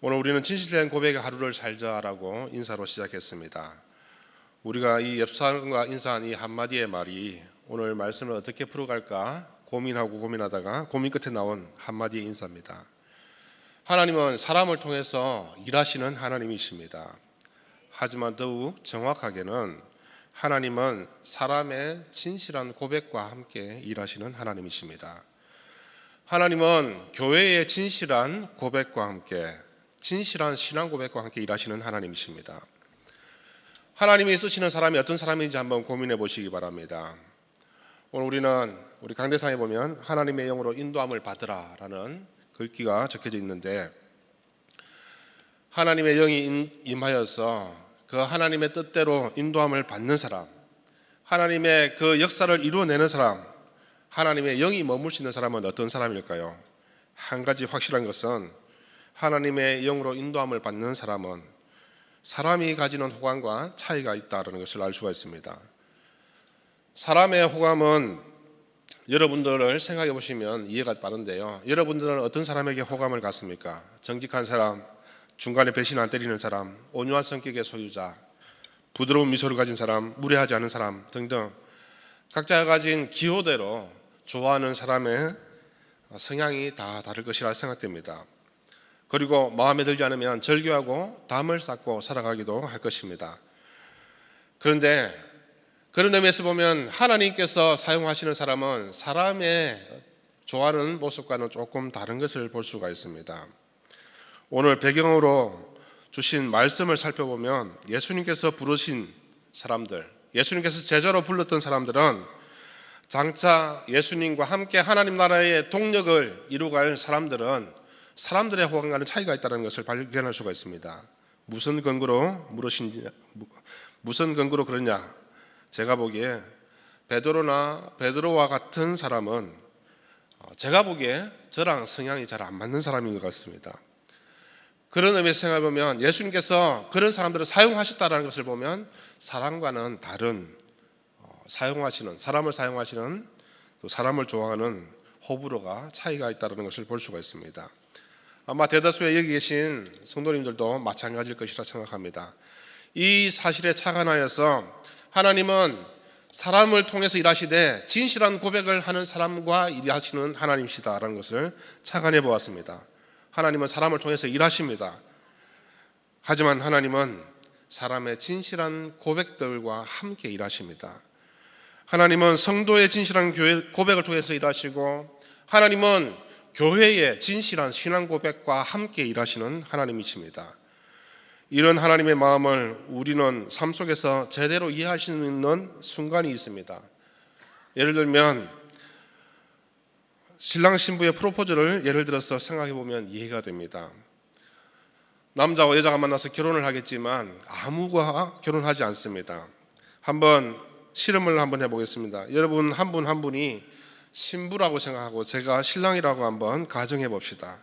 오늘 우리는 진실된 고백의 하루를 살자라고 인사로 시작했습니다. 우리가 이 옆 사람과 인사한 이 한마디의 말이 오늘 말씀을 어떻게 풀어갈까 고민하다가 고민 끝에 나온 한마디의 인사입니다. 하나님은 사람을 통해서 일하시는 하나님이십니다. 하지만 더욱 정확하게는 하나님은 사람의 진실한 고백과 함께 일하시는 하나님이십니다. 하나님은 교회의 진실한 고백과 함께, 진실한 신앙 고백과 함께 일하시는 하나님이십니다. 하나님이 쓰시는 사람이 어떤 사람인지 한번 고민해 보시기 바랍니다. 오늘 우리 강대상에 보면 하나님의 영으로 인도함을 받으라라는 글귀가 적혀져 있는데, 하나님의 영이 임하여서 그 하나님의 뜻대로 인도함을 받는 사람, 하나님의 그 역사를 이루어내는 사람, 하나님의 영이 머무시는 사람은 어떤 사람일까요? 한 가지 확실한 것은 하나님의 영으로 인도함을 받는 사람은 사람이 가지는 호감과 차이가 있다는 것을 알 수가 있습니다. 사람의 호감은 여러분들을 생각해 보시면 이해가 빠른데요. 여러분들은 어떤 사람에게 호감을 갖습니까? 정직한 사람, 중간에 배신 안 때리는 사람, 온유한 성격의 소유자, 부드러운 미소를 가진 사람, 무례하지 않은 사람 등등 각자가 가진 기호대로 좋아하는 사람의 성향이 다 다를 것이라 생각됩니다. 그리고 마음에 들지 않으면 절교하고 담을 쌓고 살아가기도 할 것입니다. 그런데 그런 의미에서 보면 하나님께서 사용하시는 사람은 사람의 좋아하는 모습과는 조금 다른 것을 볼 수가 있습니다. 오늘 배경으로 주신 말씀을 살펴보면 예수님께서 부르신 사람들, 예수님께서 제자로 불렀던 사람들은 장차 예수님과 함께 하나님 나라의 동력을 이루어갈 사람들은 사람들의 호감과는 차이가 있다는 것을 발견할 수가 있습니다. 무슨 근거로 그러냐? 제가 보기에 베드로와 같은 사람은 제가 보기에 저랑 성향이 잘 안 맞는 사람인 것 같습니다. 그런 의미에서 생각해보면 예수님께서 그런 사람들을 사용하셨다는 것을 보면 사람과는 다른 사람을 사용하시는 또 사람을 좋아하는 호불호가 차이가 있다는 것을 볼 수가 있습니다. 아마 대다수의 여기 계신 성도님들도 마찬가지일 것이라 생각합니다. 이 사실에 착안하여서 하나님은 사람을 통해서 일하시되 진실한 고백을 하는 사람과 일하시는 하나님이시다라는 것을 착안해 보았습니다. 하나님은 사람을 통해서 일하십니다. 하지만 하나님은 사람의 진실한 고백들과 함께 일하십니다. 하나님은 성도의 진실한 고백을 통해서 일하시고, 하나님은 교회의 진실한 신앙 고백과 함께 일하시는 하나님이십니다. 이런 하나님의 마음을 우리는 삶 속에서 제대로 이해할 수 있는 순간이 있습니다. 예를 들면 신랑 신부의 프로포즈를 예를 들어서 생각해 보면 이해가 됩니다. 남자와 여자가 만나서 결혼을 하겠지만 아무가 결혼하지 않습니다. 한번 실험을 한번 해보겠습니다. 여러분 한 분 한 분이 신부라고 생각하고 제가 신랑이라고 한번 가정해 봅시다.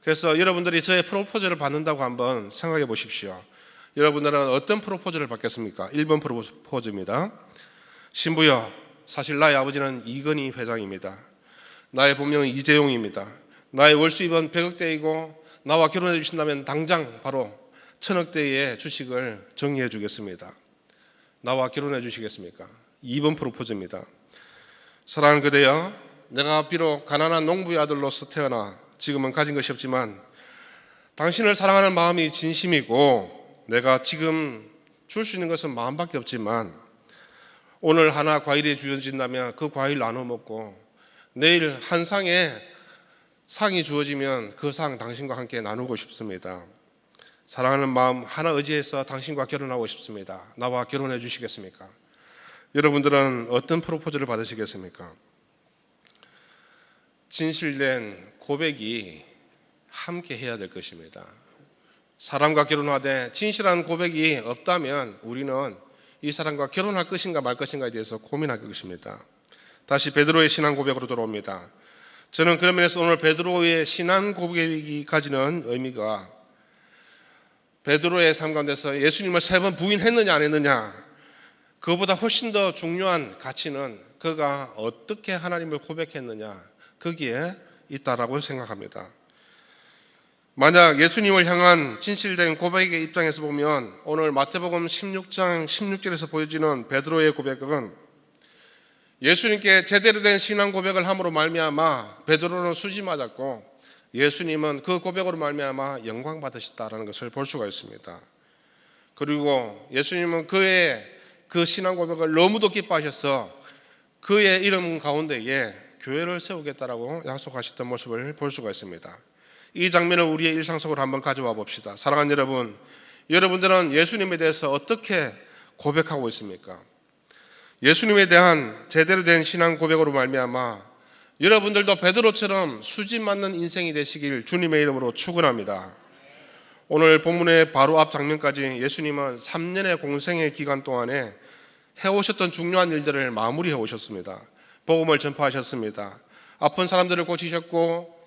그래서 여러분들이 저의 프로포즈를 받는다고 한번 생각해 보십시오. 여러분들은 어떤 프로포즈를 받겠습니까? 1번 프로포즈입니다. 신부여, 사실 나의 아버지는 이건희 회장입니다. 나의 본명은 이재용입니다. 나의 월수입은 100억대이고 나와 결혼해 주신다면 당장 바로 1000억대의 주식을 정리해 주겠습니다. 나와 결혼해 주시겠습니까? 2번 프로포즈입니다. 사랑하는 그대여, 내가 비록 가난한 농부의 아들로서 태어나 지금은 가진 것이 없지만 당신을 사랑하는 마음이 진심이고, 내가 지금 줄 수 있는 것은 마음밖에 없지만 오늘 하나 과일이 주어진다면 그 과일 나눠 먹고, 내일 한 상에 상이 주어지면 그 상 당신과 함께 나누고 싶습니다. 사랑하는 마음 하나 의지해서 당신과 결혼하고 싶습니다. 나와 결혼해 주시겠습니까? 여러분들은 어떤 프로포즈를 받으시겠습니까? 진실된 고백이 함께 해야 될 것입니다. 사람과 결혼하되 진실한 고백이 없다면 우리는 이 사람과 결혼할 것인가 말 것인가에 대해서 고민할 것입니다. 다시 베드로의 신앙 고백으로 돌아옵니다. 저는 그런 면에서 오늘 베드로의 신앙 고백이 가지는 의미가, 베드로의 삶 가운데서 예수님을 3번 부인했느냐 안 했느냐, 그것보다 훨씬 더 중요한 가치는 그가 어떻게 하나님을 고백했느냐, 거기에 있다라고 생각합니다. 만약 예수님을 향한 진실된 고백의 입장에서 보면 오늘 마태복음 16장 16절에서 보여지는 베드로의 고백은 예수님께 제대로 된 신앙 고백을 함으로 말미암아 베드로는 수지 맞았고 예수님은 그 고백으로 말미암아 영광 받으셨다라는 것을 볼 수가 있습니다. 그리고 예수님은 그의 그 신앙 고백을 너무도 기뻐하셔서 그의 이름 가운데에 교회를 세우겠다라고 약속하셨던 모습을 볼 수가 있습니다. 이 장면을 우리의 일상 속으로 한번 가져와 봅시다. 사랑하는 여러분, 여러분들은 예수님에 대해서 어떻게 고백하고 있습니까? 예수님에 대한 제대로 된 신앙 고백으로 말미암아 여러분들도 베드로처럼 수지 맞는 인생이 되시길 주님의 이름으로 축원합니다. 오늘 본문의 바로 앞 장면까지 예수님은 3년의 공생의 기간 동안에 해오셨던 중요한 일들을 마무리해 오셨습니다. 복음을 전파하셨습니다. 아픈 사람들을 고치셨고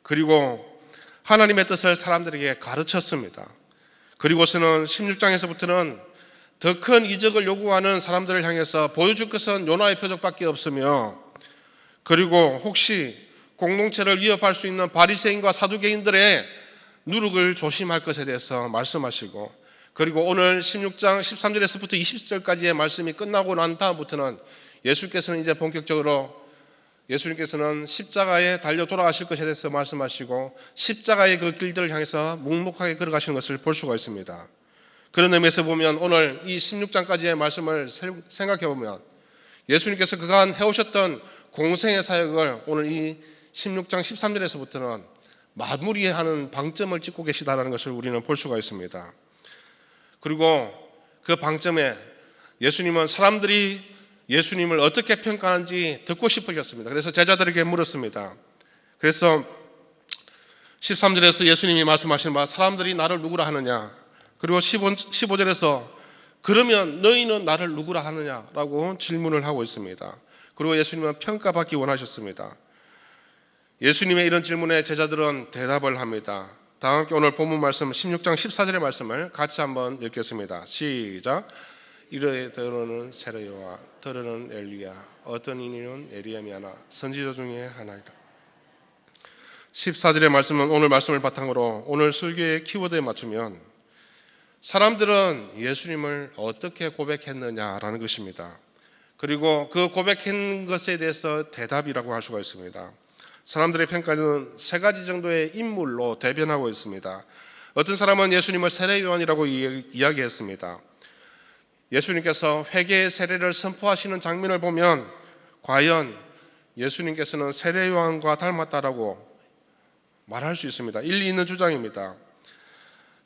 그리고 하나님의 뜻을 사람들에게 가르쳤습니다. 그리고서는 16장에서부터는 더 큰 이적을 요구하는 사람들을 향해서 보여줄 것은 요나의 표적밖에 없으며 그리고 혹시 공동체를 위협할 수 있는 바리새인과 사두개인들의 누룩을 조심할 것에 대해서 말씀하시고 그리고 오늘 16장 13절에서부터 20절까지의 말씀이 끝나고 난 다음부터는 예수께서는 이제 본격적으로 예수님께서는 십자가에 달려 돌아가실 것에 대해서 말씀하시고 십자가의 그 길들을 향해서 묵묵하게 걸어가시는 것을 볼 수가 있습니다. 그런 의미에서 보면 오늘 이 16장까지의 말씀을 생각해 보면 예수님께서 그간 해오셨던 공생의 사역을 오늘 이 16장 13절에서부터는 마무리하는 방점을 찍고 계시다는 것을 우리는 볼 수가 있습니다. 그리고 그 방점에 예수님은 사람들이 예수님을 어떻게 평가하는지 듣고 싶으셨습니다. 그래서 제자들에게 물었습니다. 그래서 13절에서 예수님이 말씀하시는 바 사람들이 나를 누구라 하느냐, 그리고 15절에서 그러면 너희는 나를 누구라 하느냐라고 질문을 하고 있습니다. 그리고 예수님은 평가받기 원하셨습니다. 예수님의 이런 질문에 제자들은 대답을 합니다. 다음 함께 오늘 본문 말씀 16장 14절의 말씀을 같이 한번 읽겠습니다. 시작. 이르되 더러는 세례요한, 더러는 엘리야, 어떤 이는 에리야미 하나, 선지자 중에 하나이다. 14절의 말씀은 오늘 말씀을 바탕으로 오늘 설교의 키워드에 맞추면 사람들은 예수님을 어떻게 고백했느냐라는 것입니다. 그리고 그 고백한 것에 대해서 대답이라고 할 수가 있습니다. 사람들의 평가는 세 가지 정도의 인물로 대변하고 있습니다. 어떤 사람은 예수님을 세례요한이라고 이야기했습니다. 예수님께서 회개의 세례를 선포하시는 장면을 보면 과연 예수님께서는 세례요한과 닮았다라고 말할 수 있습니다. 일리 있는 주장입니다.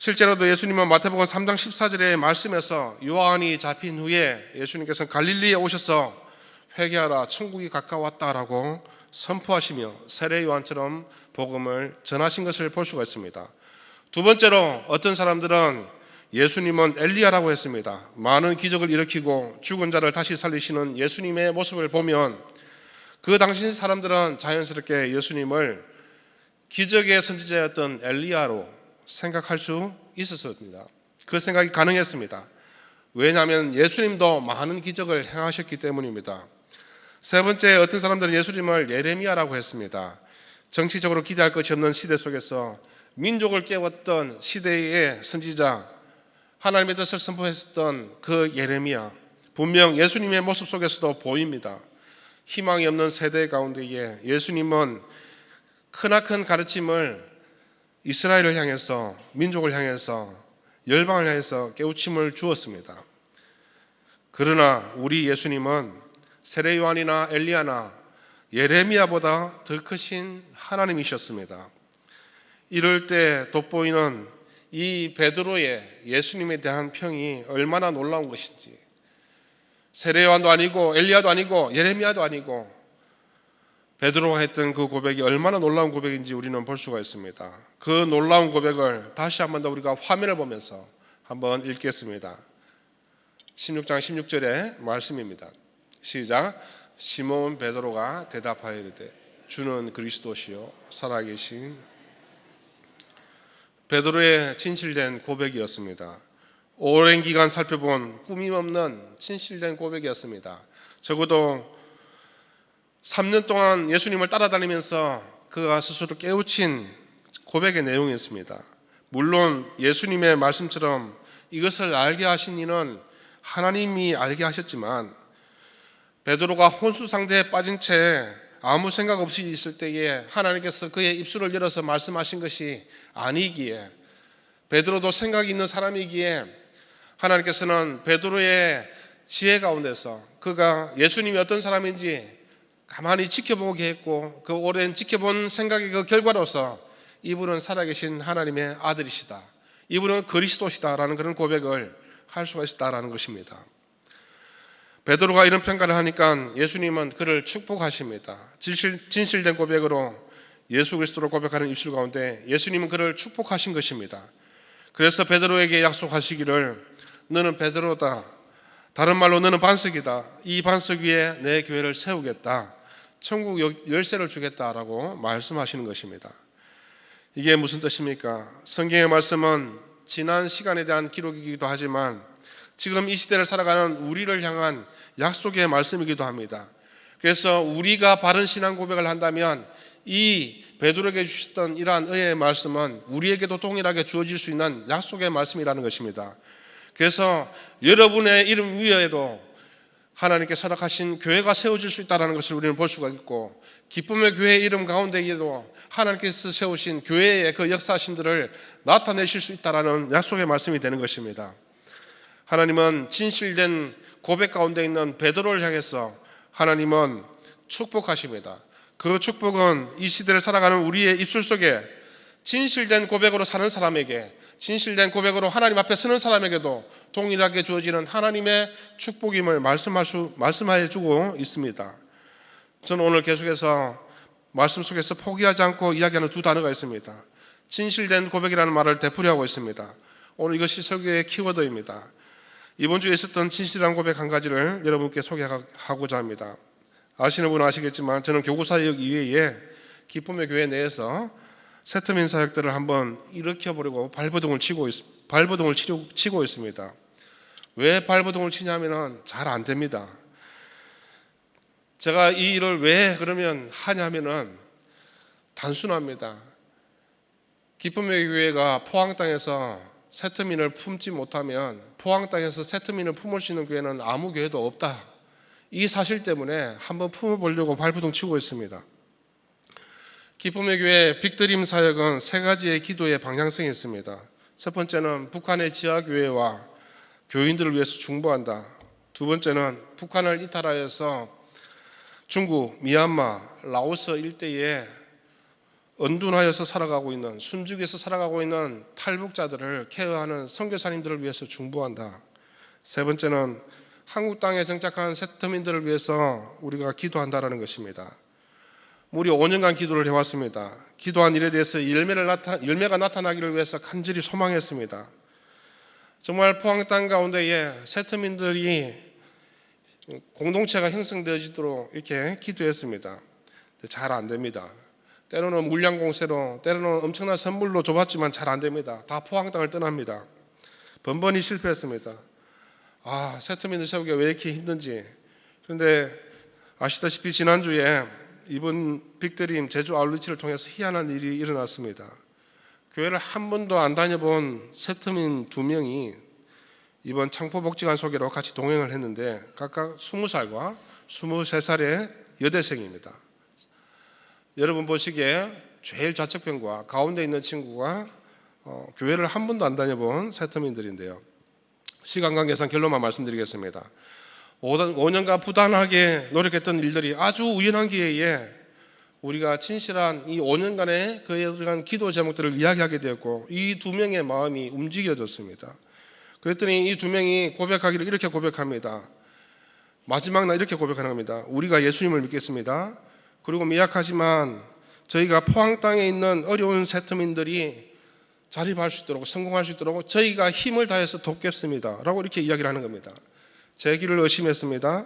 실제로도 예수님은 마태복음 3장 14절의 말씀에서 요한이 잡힌 후에 예수님께서는 갈릴리에 오셔서 회개하라 천국이 가까웠다라고 선포하시며 세례요한처럼 복음을 전하신 것을 볼 수가 있습니다. 두 번째로 어떤 사람들은 예수님은 엘리야라고 했습니다. 많은 기적을 일으키고 죽은 자를 다시 살리시는 예수님의 모습을 보면 그 당시 사람들은 자연스럽게 예수님을 기적의 선지자였던 엘리야로 생각할 수 있었습니다. 그 생각이 가능했습니다. 왜냐하면 예수님도 많은 기적을 행하셨기 때문입니다. 세 번째, 어떤 사람들은 예수님을 예레미야라고 했습니다. 정치적으로 기대할 것이 없는 시대 속에서 민족을 깨웠던 시대의 선지자, 하나님의 뜻을 선포했었던 그 예레미야, 분명 예수님의 모습 속에서도 보입니다. 희망이 없는 세대 가운데에 예수님은 크나큰 가르침을 이스라엘을 향해서, 민족을 향해서, 열방을 향해서 깨우침을 주었습니다. 그러나 우리 예수님은 세례요한이나 엘리야나 예레미야보다 더 크신 하나님이셨습니다. 이럴 때 돋보이는 이 베드로의 예수님에 대한 평이 얼마나 놀라운 것인지, 세례요한도 아니고 엘리야도 아니고 예레미야도 아니고 베드로가 했던 그 고백이 얼마나 놀라운 고백인지 우리는 볼 수가 있습니다. 그 놀라운 고백을 다시 한번 더 우리가 화면을 보면서 한번 읽겠습니다. 16장 16절의 말씀입니다. 시작. 시몬 베드로가 대답하여 이르되 주는 그리스도시요 살아계신. 베드로의 진실된 고백이었습니다. 오랜 기간 살펴본 꾸밈없는 진실된 고백이었습니다. 적어도 3년 동안 예수님을 따라다니면서 그가 스스로 깨우친 고백의 내용이었습니다. 물론 예수님의 말씀처럼 이것을 알게 하신 이는 하나님이 알게 하셨지만 베드로가 혼수 상태에 빠진 채 아무 생각 없이 있을 때에 하나님께서 그의 입술을 열어서 말씀하신 것이 아니기에, 베드로도 생각이 있는 사람이기에 하나님께서는 베드로의 지혜 가운데서 그가 예수님이 어떤 사람인지 가만히 지켜보게 했고, 그 오랜 지켜본 생각의 그 결과로서 이분은 살아계신 하나님의 아들이시다, 이분은 그리스도시다라는 그런 고백을 할 수가 있다라는 것입니다. 베드로가 이런 평가를 하니까 예수님은 그를 축복하십니다. 진실된 고백으로 예수 그리스도를 고백하는 입술 가운데 예수님은 그를 축복하신 것입니다. 그래서 베드로에게 약속하시기를 너는 베드로다, 다른 말로 너는 반석이다, 이 반석 위에 내 교회를 세우겠다, 천국 열쇠를 주겠다라고 말씀하시는 것입니다. 이게 무슨 뜻입니까? 성경의 말씀은 지난 시간에 대한 기록이기도 하지만 지금 이 시대를 살아가는 우리를 향한 약속의 말씀이기도 합니다. 그래서 우리가 바른 신앙 고백을 한다면 이 베드로에게 주셨던 이러한 의의 말씀은 우리에게도 동일하게 주어질 수 있는 약속의 말씀이라는 것입니다. 그래서 여러분의 이름 위에도 하나님께 허락하신 교회가 세워질 수 있다는 것을 우리는 볼 수가 있고, 기쁨의 교회 이름 가운데에도 하나님께서 세우신 교회의 그 역사심들을 나타내실 수 있다는 약속의 말씀이 되는 것입니다. 하나님은 진실된 고백 가운데 있는 베드로를 향해서 하나님은 축복하십니다. 그 축복은 이 시대를 살아가는 우리의 입술 속에 진실된 고백으로 사는 사람에게, 진실된 고백으로 하나님 앞에 서는 사람에게도 동일하게 주어지는 하나님의 축복임을 말씀해 주고 있습니다. 저는 오늘 계속해서 말씀 속에서 포기하지 않고 이야기하는 두 단어가 있습니다. 진실된 고백이라는 말을 되풀이하고 있습니다. 오늘 이것이 설교의 키워드입니다. 이번 주에 있었던 진실한 고백 한 가지를 여러분께 소개하고자 합니다. 아시는 분은 아시겠지만 저는 교구사역 이외에 기쁨의 교회 내에서 세트민 사역들을 한번 일으켜보려고 발버둥을 치고 있습니다. 왜 발버둥을 치냐면 잘 안 됩니다. 제가 이 일을 왜 그러면 하냐면은 단순합니다. 기쁨의 교회가 포항 땅에서 세트민을 품지 못하면 포항 땅에서 세트민을 품을 수 있는 교회는 아무 교회도 없다, 이 사실 때문에 한번 품어보려고 발버둥 치고 있습니다. 기쁨의 교회 빅드림 사역은 세 가지의 기도의 방향성이 있습니다. 첫 번째는 북한의 지하교회와 교인들을 위해서 중보한다. 두 번째는 북한을 이탈하여서 중국, 미얀마, 라오스 일대에 언둔하여서 살아가고 있는, 순죽에서 살아가고 있는 탈북자들을 케어하는 선교사님들을 위해서 중보한다. 세 번째는 한국 땅에 정착한 세트민들을 위해서 우리가 기도한다라는 것입니다. 무려 5년간 기도를 해왔습니다. 기도한 일에 대해서 열매가 나타나기를 위해서 간절히 소망했습니다. 정말 포항 땅 가운데에 세트민들이 공동체가 형성되어지도록 이렇게 기도했습니다. 잘 안 됩니다. 때로는 물량 공세로, 때로는 엄청난 선물로 줘봤지만 잘 안 됩니다. 다 포항 땅을 떠납니다. 번번이 실패했습니다. 세트민들 세우기가 왜 이렇게 힘든지. 그런데 아시다시피 지난주에 이번 빅드림 제주 아울리치를 통해서 희한한 일이 일어났습니다. 교회를 한 번도 안 다녀본 세트민 2명이 이번 창포복지관 소개로 같이 동행을 했는데 각각 20살과 23살의 여대생입니다. 여러분 보시기에 제일 좌측편과 가운데 있는 친구가 교회를 한 번도 안 다녀본 세트민들인데요. 시간 관계상 결론만 말씀드리겠습니다. 5년간 부단하게 노력했던 일들이 아주 우연한 기회에 우리가 진실한 이 5년간의 그에 기도 제목들을 이야기하게 되었고, 이 2명의 마음이 움직여졌습니다. 그랬더니 이 2명이 고백하기를 이렇게 고백합니다. 마지막 날 이렇게 고백하는 겁니다. 우리가 예수님을 믿겠습니다. 그리고 미약하지만 저희가 포항 땅에 있는 어려운 세트민들이 자립할 수 있도록, 성공할 수 있도록 저희가 힘을 다해서 돕겠습니다 라고 이렇게 이야기를 하는 겁니다. 제 길을 의심했습니다.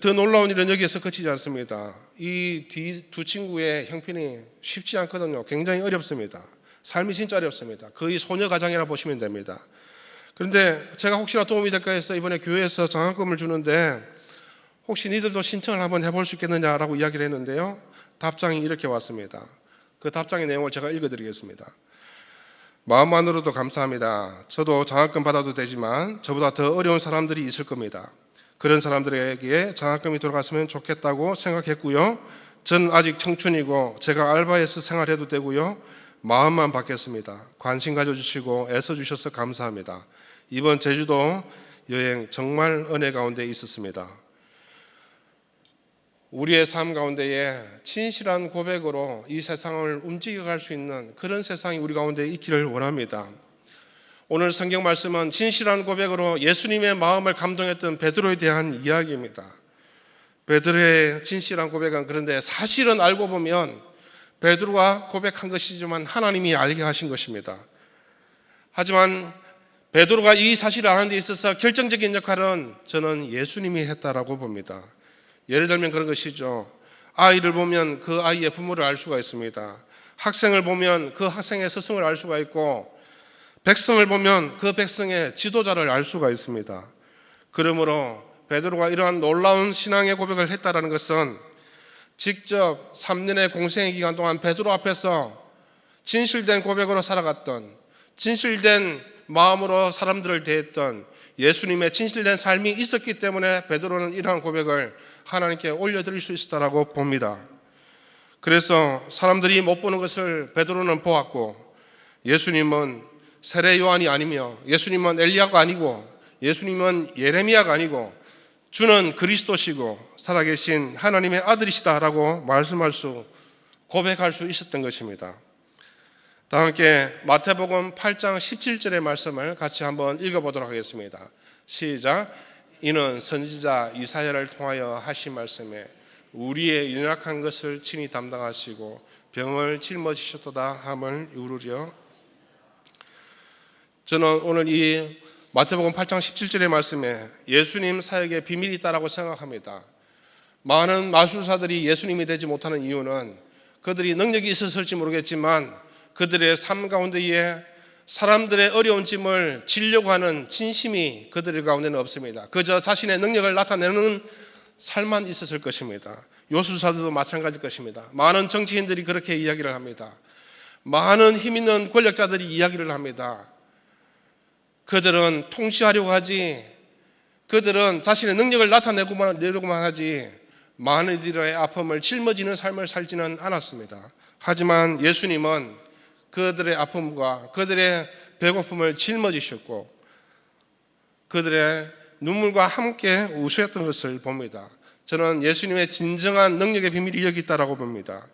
더 놀라운 일은 여기에서 그치지 않습니다. 이 두 친구의 형편이 쉽지 않거든요. 굉장히 어렵습니다. 삶이 진짜 어렵습니다. 거의 소녀 가장이라 보시면 됩니다. 그런데 제가 혹시나 도움이 될까 해서 이번에 교회에서 장학금을 주는데 혹시 니들도 신청을 한번 해볼 수 있겠느냐라고 이야기를 했는데요. 답장이 이렇게 왔습니다. 그 답장의 내용을 제가 읽어드리겠습니다. 마음만으로도 감사합니다. 저도 장학금 받아도 되지만 저보다 더 어려운 사람들이 있을 겁니다. 그런 사람들에게 장학금이 돌아갔으면 좋겠다고 생각했고요. 전 아직 청춘이고 제가 알바해서 생활해도 되고요. 마음만 받겠습니다. 관심 가져주시고 애써주셔서 감사합니다. 이번 제주도 여행 정말 은혜 가운데 있었습니다. 우리의 삶 가운데에 진실한 고백으로 이 세상을 움직여갈 수 있는 그런 세상이 우리 가운데 있기를 원합니다. 오늘 성경 말씀은 진실한 고백으로 예수님의 마음을 감동했던 베드로에 대한 이야기입니다. 베드로의 진실한 고백은 그런데 사실은 알고 보면 베드로가 고백한 것이지만 하나님이 알게 하신 것입니다. 하지만 베드로가 이 사실을 아는 데 있어서 결정적인 역할은 저는 예수님이 했다라고 봅니다. 예를 들면 그런 것이죠. 아이를 보면 그 아이의 부모를 알 수가 있습니다. 학생을 보면 그 학생의 스승을 알 수가 있고, 백성을 보면 그 백성의 지도자를 알 수가 있습니다. 그러므로 베드로가 이러한 놀라운 신앙의 고백을 했다라는 것은 직접 3년의 공생의 기간 동안 베드로 앞에서 진실된 고백으로 살아갔던, 진실된 마음으로 사람들을 대했던 예수님의 진실된 삶이 있었기 때문에 베드로는 이러한 고백을 하나님께 올려드릴 수 있었다라고 봅니다. 그래서 사람들이 못 보는 것을 베드로는 보았고, 예수님은 세례 요한이 아니며, 예수님은 엘리야가 아니고, 예수님은 예레미야가 아니고 주는 그리스도시고 살아계신 하나님의 아들이시다라고 고백할 수 있었던 것입니다. 다 함께 마태복음 8장 17절의 말씀을 같이 한번 읽어보도록 하겠습니다. 시작. 이는 선지자 이사야를 통하여 하신 말씀에 우리의 연약한 것을 친히 담당하시고 병을 짊어지셨도다 함을 이루려. 저는 오늘 이 마태복음 8장 17절의 말씀에 예수님 사역에 비밀이 있다고 생각합니다. 많은 마술사들이 예수님이 되지 못하는 이유는 그들이 능력이 있었을지 모르겠지만 그들의 삶 가운데에 사람들의 어려운 짐을 지려고 하는 진심이 그들 가운데는 없습니다. 그저 자신의 능력을 나타내는 삶만 있었을 것입니다. 요술사들도 마찬가지일 것입니다. 많은 정치인들이 그렇게 이야기를 합니다. 많은 힘 있는 권력자들이 이야기를 합니다. 그들은 통치하려고 하지, 그들은 자신의 능력을 나타내려고만 하지 많은 이들의 아픔을 짊어지는 삶을 살지는 않았습니다. 하지만 예수님은 그들의 아픔과 그들의 배고픔을 짊어지셨고 그들의 눈물과 함께 우셨던 것을 봅니다. 저는 예수님의 진정한 능력의 비밀이 여기 있다고 봅니다.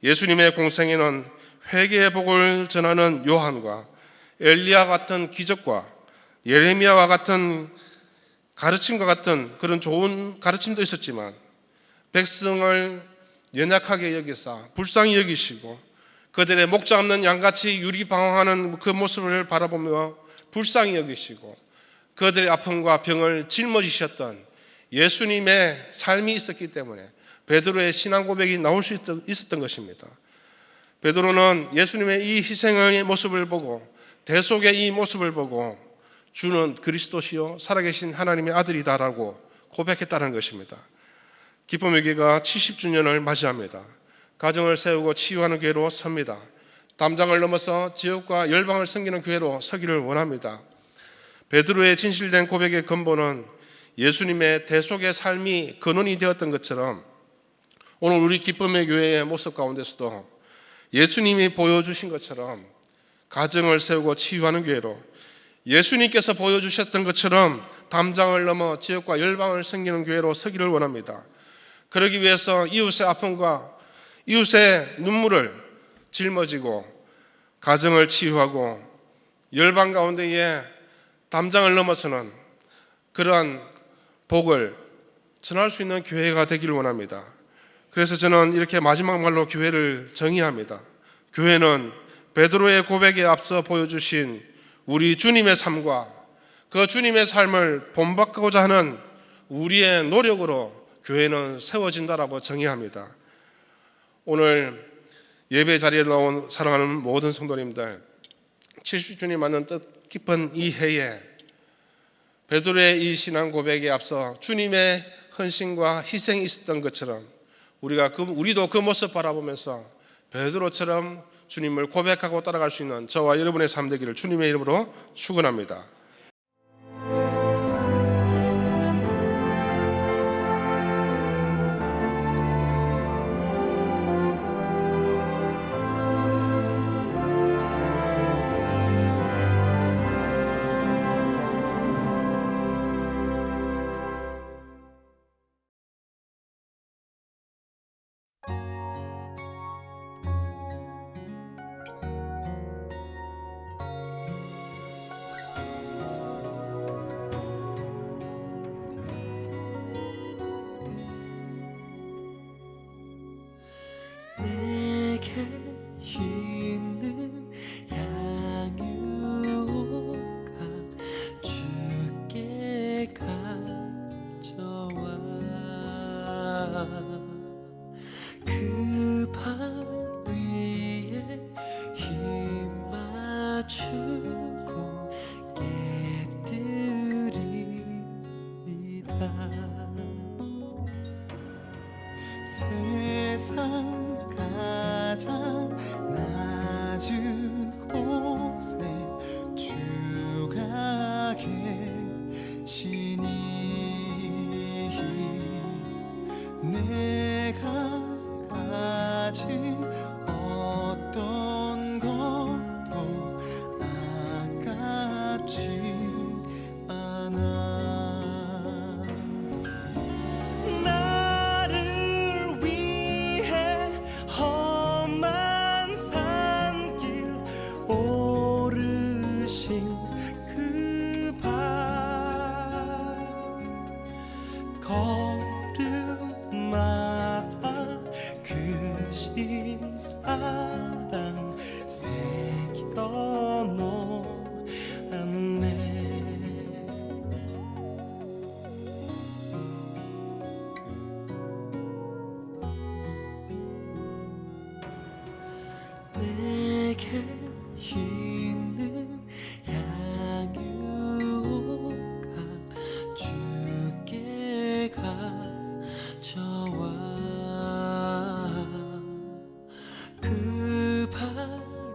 예수님의 공생에는 회개의 복을 전하는 요한과 엘리야 같은 기적과 예레미야와 같은 가르침과 같은 그런 좋은 가르침도 있었지만 백성을 연약하게 여기사 불쌍히 여기시고 그들의 목자 없는 양같이 유리방황하는 그 모습을 바라보며 불쌍히 여기시고 그들의 아픔과 병을 짊어지셨던 예수님의 삶이 있었기 때문에 베드로의 신앙 고백이 나올 수 있었던 것입니다. 베드로는 예수님의 이 희생의 모습을 보고 대속의 이 모습을 보고 주는 그리스도시요 살아계신 하나님의 아들이다라고 고백했다는 것입니다. 기쁨의 교회가 70주년을 맞이합니다. 가정을 세우고 치유하는 교회로 섭니다. 담장을 넘어서 지역과 열방을 섬기는 교회로 서기를 원합니다. 베드로의 진실된 고백의 근본은 예수님의 대속의 삶이 근원이 되었던 것처럼 오늘 우리 기쁨의 교회의 모습 가운데서도 예수님이 보여주신 것처럼 가정을 세우고 치유하는 교회로 예수님께서 보여주셨던 것처럼 담장을 넘어 지역과 열방을 섬기는 교회로 서기를 원합니다. 그러기 위해서 이웃의 아픔과 이웃의 눈물을 짊어지고 가정을 치유하고 열방 가운데에 담장을 넘어서는 그러한 복을 전할 수 있는 교회가 되기를 원합니다. 그래서 저는 이렇게 마지막 말로 교회를 정의합니다. 교회는 베드로의 고백에 앞서 보여주신 우리 주님의 삶과 그 주님의 삶을 본받고자 하는 우리의 노력으로 교회는 세워진다라고 정의합니다. 오늘 예배 자리에 나온 사랑하는 모든 성도님들, 70주년 맞는 뜻깊은 이 해에 베드로의 이 신앙 고백에 앞서 주님의 헌신과 희생이 있었던 것처럼 우리도 그 모습 바라보면서 베드로처럼 주님을 고백하고 따라갈 수 있는 저와 여러분의 삶 되기를 주님의 이름으로 축원합니다. 내게 있는 양유가 주께 가져와 그 발 위에 힘 맞추고 깨뜨립니다. 세상 가장 낮은 곳에 주가 계시니 내가 가진 어떤 것도 아깝지 않아. 나를 위해 험한 산길 오르신 그 발 걸음마다 크신 사랑 새겨놓았네. 내게 있는 양유가 주께 가져와 그 발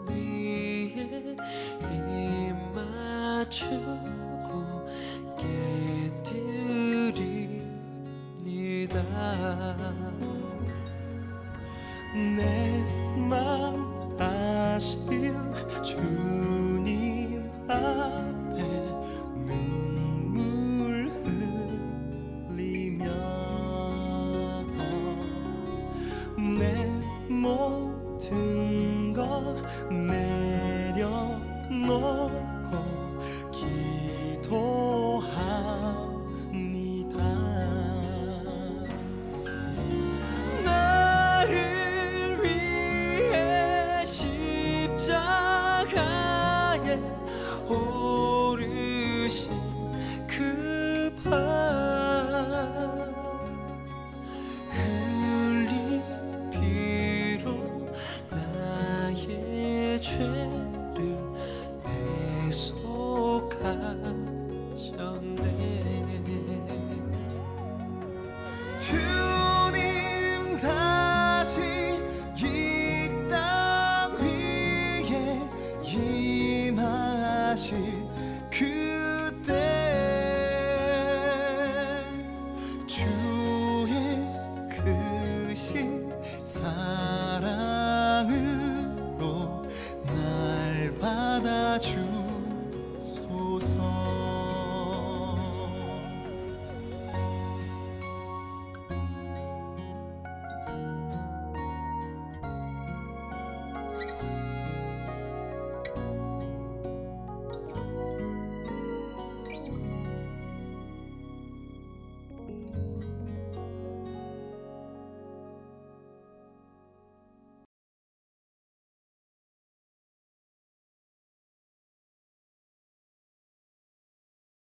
위에 힘 맞추고 깨뜨립니다.